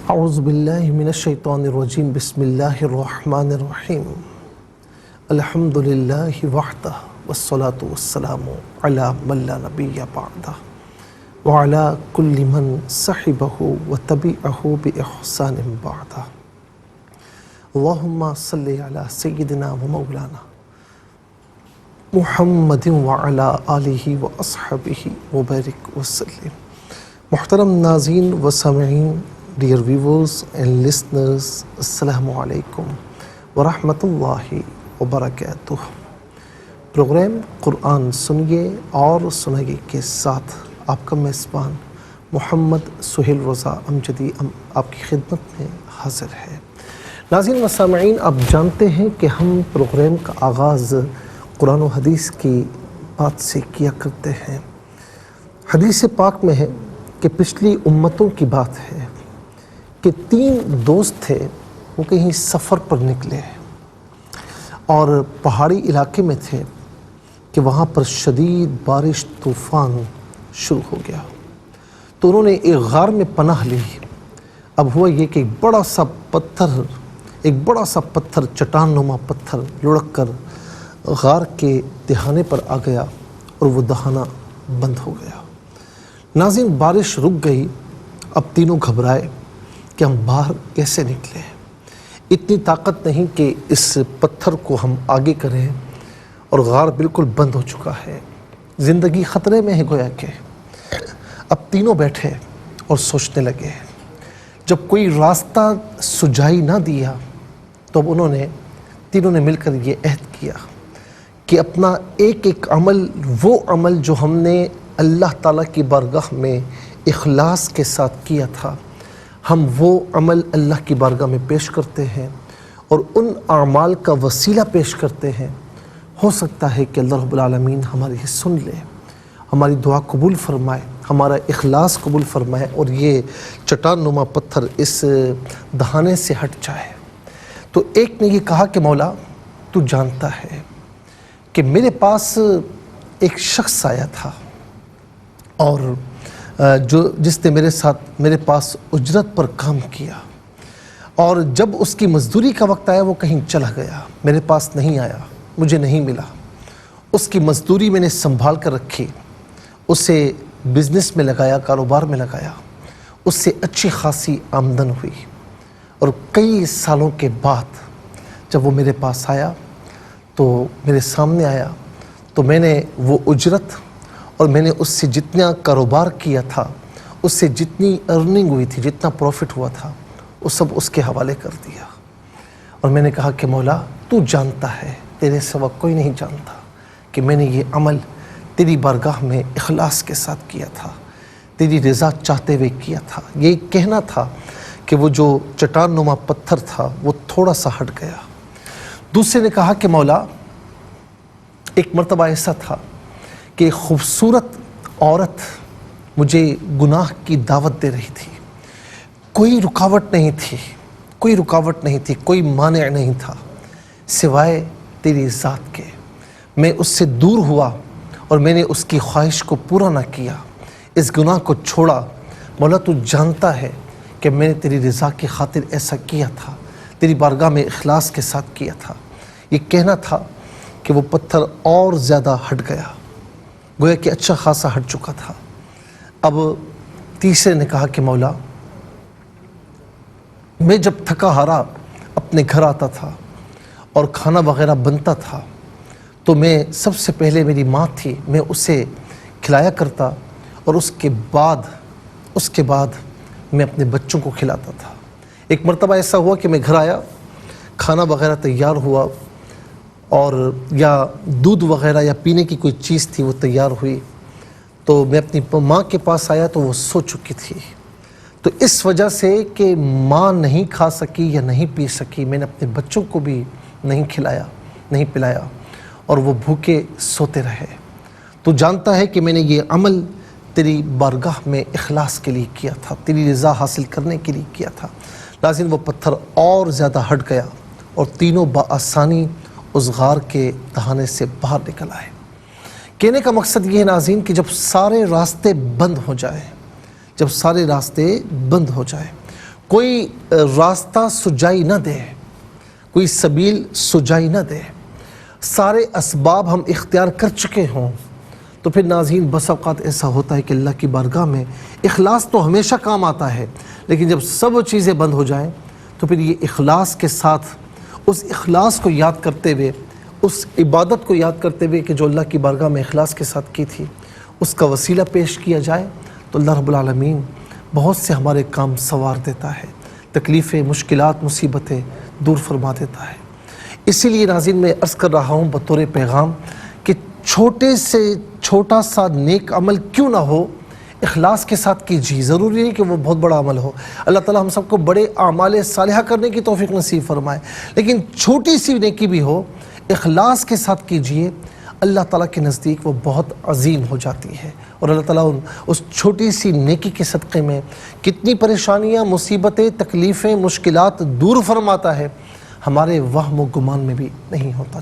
اعوذ باللہ من الشیطان الرجیم بسم اللہ الرحمن الرحیم الحمد للہ وحدہ والصلاة والسلام علی من لا نبی بعدہ وعلی کل من صحبہ وتبعہ بإحسان بعدہ اللہم صلی علی سیدنا و مولانا محمد وعلی آلہ واصحابہ وبارک وسلم۔ محترم ناظرین و سامعین، ڈیئر ویورز اینڈ لسنرز، السلام علیکم ورحمۃ اللہ وبرکاتہ۔ پروگرام قرآن سنیے اور سنائیے کے ساتھ آپ کا میزبان محمد سہیل رضا امجدی آپ کی خدمت میں حاضر ہے۔ ناظرین و سامعین، آپ جانتے ہیں کہ ہم پروگرام کا آغاز قرآن و حدیث کی بات سے کیا کرتے ہیں۔ حدیث پاک میں ہے کہ پچھلی امتوں کی بات ہے کہ 3 دوست تھے، وہ کہیں سفر پر نکلے اور پہاڑی علاقے میں تھے کہ وہاں پر شدید بارش طوفان شروع ہو گیا، تو انہوں نے ایک غار میں پناہ لی۔ اب ہوا یہ کہ ایک بڑا سا پتھر چٹان نما پتھر لڑک کر غار کے دہانے پر آ گیا اور وہ دہانہ بند ہو گیا۔ ناظرین، بارش رک گئی۔ اب تینوں گھبرائے کہ ہم باہر کیسے نکلیں، اتنی طاقت نہیں کہ اس پتھر کو ہم آگے کریں، اور غار بالکل بند ہو چکا ہے، زندگی خطرے میں ہے گویا کہ۔ اب تینوں بیٹھے اور سوچنے لگے۔ جب کوئی راستہ سجائی نہ دیا تو اب تینوں نے مل کر یہ عہد کیا کہ اپنا ایک عمل، وہ عمل جو ہم نے اللہ تعالیٰ کی بارگاہ میں اخلاص کے ساتھ کیا تھا، ہم وہ عمل اللہ کی بارگاہ میں پیش کرتے ہیں اور ان اعمال کا وسیلہ پیش کرتے ہیں۔ ہو سکتا ہے کہ اللہ رب العالمین ہماری سن لے، ہماری دعا قبول فرمائے، ہمارا اخلاص قبول فرمائے اور یہ چٹان نما پتھر اس دہانے سے ہٹ جائے۔ تو ایک نے یہ کہا کہ مولا، تو جانتا ہے کہ میرے پاس ایک شخص آیا تھا اور جس نے میرے پاس اجرت پر کام کیا، اور جب اس کی مزدوری کا وقت آیا وہ کہیں چلا گیا، میرے پاس نہیں آیا، مجھے نہیں ملا۔ اس کی مزدوری میں نے سنبھال کر رکھی، اسے بزنس میں لگایا، کاروبار میں لگایا، اس سے اچھی خاصی آمدن ہوئی، اور کئی سالوں کے بعد جب وہ میرے پاس آیا تو میرے سامنے آیا تو میں نے وہ اجرت اور میں نے اس سے جتنا کاروبار کیا تھا، اس سے جتنی ارننگ ہوئی تھی، جتنا پروفٹ ہوا تھا، وہ سب اس کے حوالے کر دیا۔ اور میں نے کہا کہ مولا، تو جانتا ہے، تیرے سوا کوئی نہیں جانتا کہ میں نے یہ عمل تیری بارگاہ میں اخلاص کے ساتھ کیا تھا، تیری رضا چاہتے ہوئے کیا تھا۔ یہ کہنا تھا کہ وہ جو چٹان نما پتھر تھا وہ تھوڑا سا ہٹ گیا۔ دوسرے نے کہا کہ مولا، ایک مرتبہ ایسا تھا کہ خوبصورت عورت مجھے گناہ کی دعوت دے رہی تھی، کوئی رکاوٹ نہیں تھی، کوئی مانع نہیں تھا سوائے تیری ذات کے۔ میں اس سے دور ہوا اور میں نے اس کی خواہش کو پورا نہ کیا، اس گناہ کو چھوڑا۔ مولا، تو جانتا ہے کہ میں نے تیری رضا کی خاطر ایسا کیا تھا، تیری بارگاہ میں اخلاص کے ساتھ کیا تھا۔ یہ کہنا تھا کہ وہ پتھر اور زیادہ ہٹ گیا، گویا کہ اچھا خاصا ہٹ چکا تھا۔ اب تیسرے نے کہا کہ مولا، میں جب تھکا ہارا اپنے گھر آتا تھا اور کھانا وغیرہ بنتا تھا تو میں سب سے پہلے، میری ماں تھی، میں اسے کھلایا کرتا اور اس کے بعد میں اپنے بچوں کو کھلاتا تھا۔ ایک مرتبہ ایسا ہوا کہ میں گھر آیا، کھانا وغیرہ تیار ہوا، اور یا دودھ وغیرہ یا پینے کی کوئی چیز تھی وہ تیار ہوئی، تو میں اپنی ماں کے پاس آیا تو وہ سو چکی تھی۔ تو اس وجہ سے کہ ماں نہیں کھا سکی یا نہیں پی سکی، میں نے اپنے بچوں کو بھی نہیں کھلایا، نہیں پلایا، اور وہ بھوکے سوتے رہے۔ تو جانتا ہے کہ میں نے یہ عمل تیری بارگاہ میں اخلاص کے لیے کیا تھا، تیری رضا حاصل کرنے کے لیے کیا تھا۔ لازم وہ پتھر اور زیادہ ہٹ گیا اور تینوں بآسانی اس غار کے دہانے سے باہر نکل آئے۔ کہنے کا مقصد یہ ہے ناظرین کہ جب سارے راستے بند ہو جائیں، کوئی راستہ سجائی نہ دے، کوئی سبیل سجائی نہ دے، سارے اسباب ہم اختیار کر چکے ہوں، تو پھر ناظرین بس اوقات ایسا ہوتا ہے کہ اللہ کی بارگاہ میں اخلاص تو ہمیشہ کام آتا ہے، لیکن جب سب چیزیں بند ہو جائیں تو پھر یہ اخلاص کے ساتھ اس اخلاص کو یاد کرتے ہوئے، اس عبادت کو یاد کرتے ہوئے کہ جو اللہ کی بارگاہ میں اخلاص کے ساتھ کی تھی، اس کا وسیلہ پیش کیا جائے تو اللہ رب العالمین بہت سے ہمارے کام سنوار دیتا ہے، تکلیفیں، مشکلات، مصیبتیں دور فرما دیتا ہے۔ اسی لیے ناظرین میں عرض کر رہا ہوں بطور پیغام کہ چھوٹے سے چھوٹا سا نیک عمل کیوں نہ ہو، اخلاص کے ساتھ کیجیے، ضروری نہیں کہ وہ بہت بڑا عمل ہو۔ اللہ تعالی ہم سب کو بڑے اعمال صالحہ کرنے کی توفیق نصیب فرمائے، لیکن چھوٹی سی نیکی بھی ہو اخلاص کے ساتھ کیجیے، اللہ تعالیٰ کے نزدیک وہ بہت عظیم ہو جاتی ہے، اور اللہ تعالیٰ اس چھوٹی سی نیکی کے صدقے میں کتنی پریشانیاں، مصیبتیں، تکلیفیں، مشکلات دور فرماتا ہے، ہمارے وہم و گمان میں بھی نہیں ہوتا۔